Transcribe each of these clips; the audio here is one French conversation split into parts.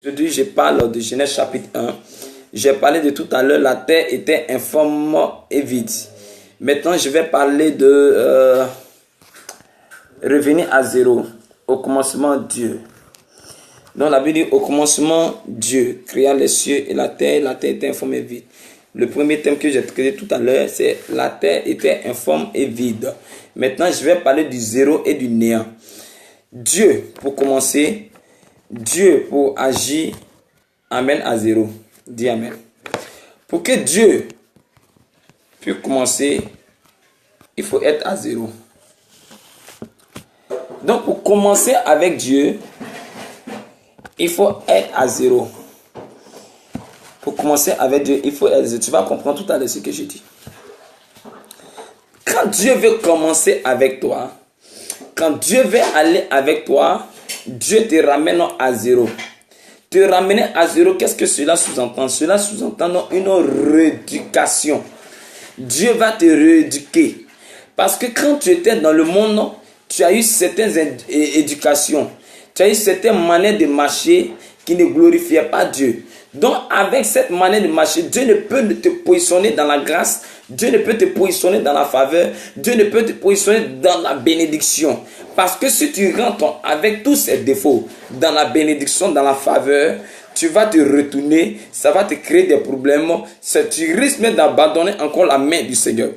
Aujourd'hui, je parle de Genèse chapitre 1. J'ai parlé de tout à l'heure, la terre était informe et vide. Maintenant, je vais parler de revenir à zéro. Au commencement, Dieu. Donc, la Bible dit, au commencement, Dieu créa les cieux et la terre était informe et vide. Le premier thème que j'ai traité tout à l'heure, c'est la terre était informe et vide. Maintenant, je vais parler du zéro et du néant. Dieu, pour commencer, Dieu, pour agir, amène à zéro. Dis Amen. Pour que Dieu puisse commencer, il faut être à zéro. Donc, pour commencer avec Dieu, il faut être à zéro. Pour commencer avec Dieu, il faut être à zéro. Tu vas comprendre tout à l'heure ce que je dis. Quand Dieu veut commencer avec toi, quand Dieu veut aller avec toi, Dieu te ramène à zéro. Te ramener à zéro, qu'est-ce que cela sous-entend? Cela sous-entend une rééducation. Dieu va te rééduquer. Parce que quand tu étais dans le monde, tu as eu certaines éducations. Tu as eu certaines manières de marcher qui ne glorifiaient pas Dieu. Donc, avec cette manière de marcher, Dieu ne peut te positionner dans la grâce. Dieu ne peut te positionner dans la faveur. Dieu ne peut te positionner dans la bénédiction. Parce que si tu rentres avec tous ces défauts dans la bénédiction, dans la faveur, tu vas te retourner, ça va te créer des problèmes. Tu risques même d'abandonner encore la main du Seigneur.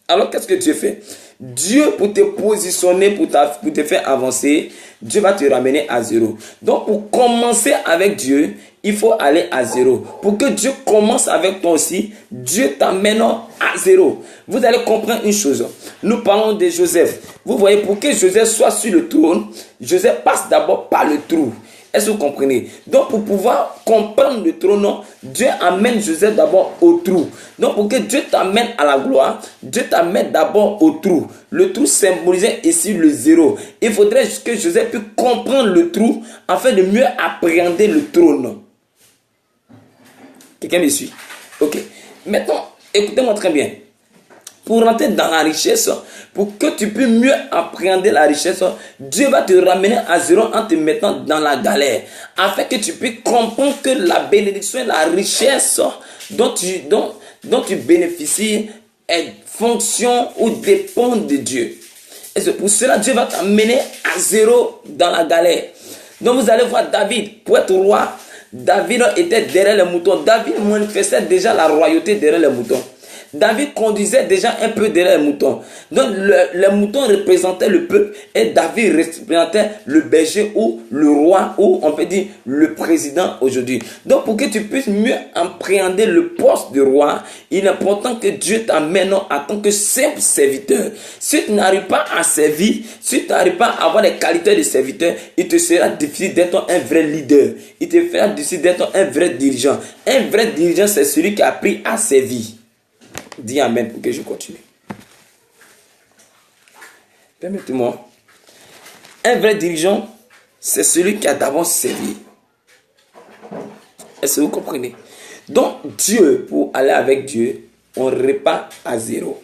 Alors, qu'est-ce que Dieu fait? Dieu, pour te positionner, pour te faire avancer, Dieu va te ramener à zéro. Donc, pour commencer avec Dieu, il faut aller à zéro. Pour que Dieu commence avec toi aussi, Dieu t'amène à zéro. Vous allez comprendre une chose. Nous parlons de Joseph. Vous voyez, pour que Joseph soit sur le trône, Joseph passe d'abord par le trou. Est-ce que vous comprenez? Donc, pour pouvoir comprendre le trône, Dieu amène Joseph d'abord au trou. Donc, pour que Dieu t'amène à la gloire, Dieu t'amène d'abord au trou. Le trou symbolisait ici le zéro. Il faudrait que Joseph puisse comprendre le trou afin de mieux appréhender le trône. Quelqu'un me suit? Ok. Maintenant, écoutez-moi très bien. Pour rentrer dans la richesse, pour que tu puisses mieux appréhender la richesse, Dieu va te ramener à zéro en te mettant dans la galère. Afin que tu puisses comprendre que la bénédiction et la richesse dont tu bénéficies est fonction ou dépend de Dieu. Et c'est pour cela que Dieu va t'amener à zéro dans la galère. Donc vous allez voir David, pour être roi, David était derrière les moutons. David manifestait déjà la royauté derrière les moutons. David conduisait déjà un peu derrière les moutons. Donc les moutons représentaient le peuple et David représentait le berger ou le roi ou on peut dire le président aujourd'hui. Donc pour que tu puisses mieux appréhender le poste de roi, il est important que Dieu t'amène en tant que simple serviteur. Si tu n'arrives pas à servir, si tu n'arrives pas à avoir les qualités de serviteur, il te sera difficile d'être un vrai leader. Il te sera difficile d'être un vrai dirigeant. Un vrai dirigeant, c'est celui qui a appris à servir. Dis Amen pour que je continue. Permettez-moi. Un vrai dirigeant, c'est celui qui a d'abord servi. Est-ce que vous comprenez? Donc, Dieu, pour aller avec Dieu, on repart à zéro.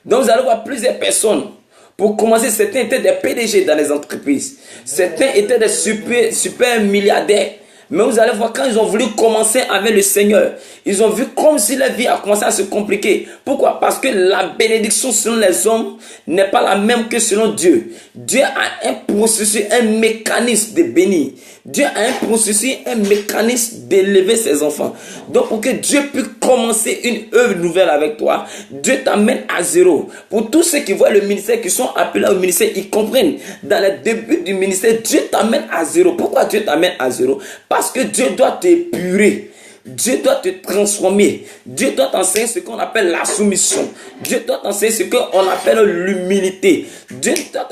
Donc, vous allez voir plusieurs personnes. Pour commencer, certains étaient des PDG dans les entreprises. Certains étaient des super milliardaires. Mais vous allez voir, quand ils ont voulu commencer avec le Seigneur, ils ont vu comme si la vie a commencé à se compliquer. Pourquoi? Parce que la bénédiction selon les hommes n'est pas la même que selon Dieu. Dieu a un processus, un mécanisme de bénir. Dieu a un processus, un mécanisme d'élever ses enfants. Donc pour que Dieu puisse commencer une œuvre nouvelle avec toi, Dieu t'amène à zéro. Pour tous ceux qui voient le ministère, qui sont appelés au ministère, ils comprennent. Dans le début du ministère, Dieu t'amène à zéro. Pourquoi Dieu t'amène à zéro? Parce que Dieu doit t'épurer. Dieu doit te transformer. Dieu doit t'enseigner ce qu'on appelle la soumission. Dieu doit t'enseigner ce qu'on appelle l'humilité. Dieu doit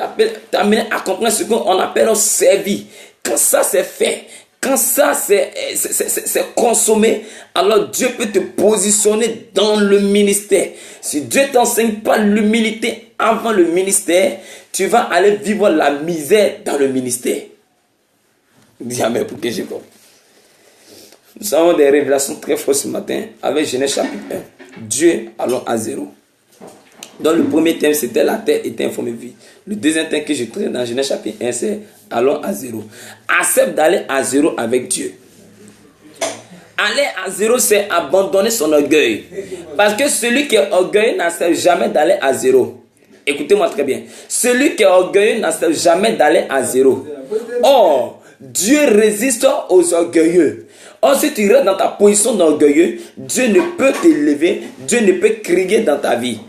t'amener à comprendre ce qu'on appelle servir. Quand ça c'est fait, quand ça c'est consommé, alors Dieu peut te positionner dans le ministère. Si Dieu ne t'enseigne pas l'humilité avant le ministère, tu vas aller vivre la misère dans le ministère. Dis Amen pour que je comprenne. Nous avons des révélations très fortes ce matin avec Genèse chapitre 1. Dieu, allons à zéro. Donc le premier thème, c'était la terre était informe et vide. Le deuxième thème que je traite dans Genèse chapitre 1, c'est Allons à zéro. Accepte d'aller à zéro avec Dieu. Aller à zéro, c'est abandonner son orgueil. Parce que celui qui est orgueilleux n'accepte jamais d'aller à zéro. Écoutez-moi très bien. Celui qui est orgueilleux n'accepte jamais d'aller à zéro. Or, Dieu résiste aux orgueilleux. Or, si tu restes dans ta position d'orgueilleux, Dieu ne peut t'élever, Dieu ne peut crier dans ta vie.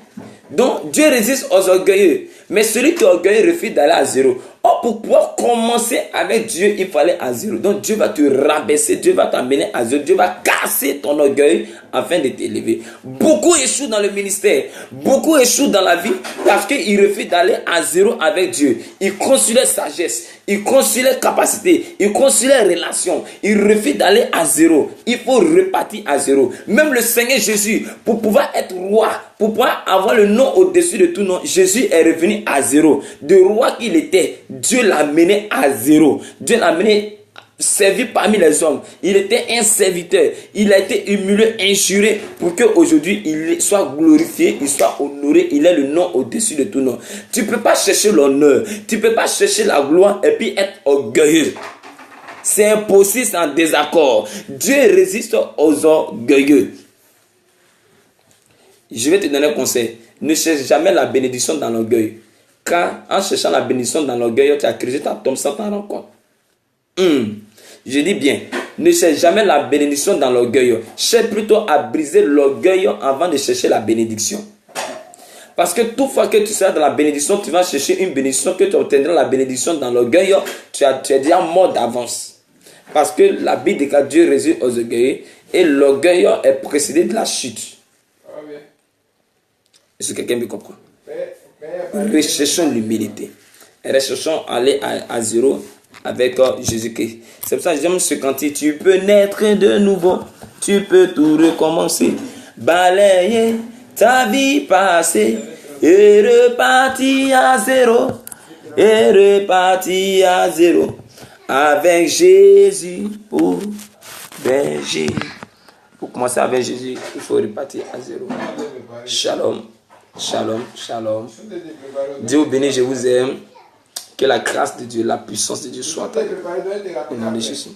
Donc, Dieu résiste aux orgueilleux. Mais celui qui est orgueilleux refuse d'aller à zéro. Or, pour pouvoir commencer avec Dieu, il faut aller à zéro. Donc, Dieu va te rabaisser, Dieu va t'amener à zéro. Dieu va casser ton orgueil afin de t'élever. Beaucoup échouent dans le ministère. Beaucoup échouent dans la vie parce qu'ils refusent d'aller à zéro avec Dieu. Ils consultent sagesse, ils consultent capacité, ils consultent relation. Ils refusent d'aller à zéro. Il faut repartir à zéro. Même le Seigneur Jésus, pour pouvoir être roi, pour pouvoir avoir le nom au-dessus de tout nom, Jésus est revenu à zéro. De roi qu'il était, Dieu l'a mené à zéro. Dieu l'a mené servi parmi les hommes. Il était un serviteur. Il a été humilié, injuré pour qu'aujourd'hui il soit glorifié, il soit honoré. Il ait le nom au-dessus de tout nom. Tu ne peux pas chercher l'honneur. Tu ne peux pas chercher la gloire et puis être orgueilleux. C'est impossible, c'est en désaccord. Dieu résiste aux orgueilleux. Je vais te donner un conseil. Ne cherche jamais la bénédiction dans l'orgueil. Car en cherchant la bénédiction dans l'orgueil, tu as créé ta tombe sans t'en rendre compte. Je dis bien, ne cherche jamais la bénédiction dans l'orgueil. Cherche plutôt à briser l'orgueil avant de chercher la bénédiction. Parce que toute fois que tu seras dans la bénédiction, tu vas chercher une bénédiction, que tu obtiendras la bénédiction dans l'orgueil, tu es déjà mort d'avance. Parce que la Bible dit que Dieu résiste aux orgueilleux et l'orgueil est précédé de la chute. Est-ce que quelqu'un me comprend? Recherchons l'humilité. Recherchons aller à zéro avec Jésus-Christ. C'est pour ça que j'aime ce cantique. Tu peux naître de nouveau. Tu peux tout recommencer. Balayer ta vie passée et repartir à zéro. Et repartir à zéro. Avec Jésus pour berger. Pour commencer avec Jésus, il faut repartir à zéro. Shalom. Shalom, shalom. Dieu vous bénisse, je vous aime. Que la grâce de Dieu, la puissance de Dieu soit au nom de Jésus.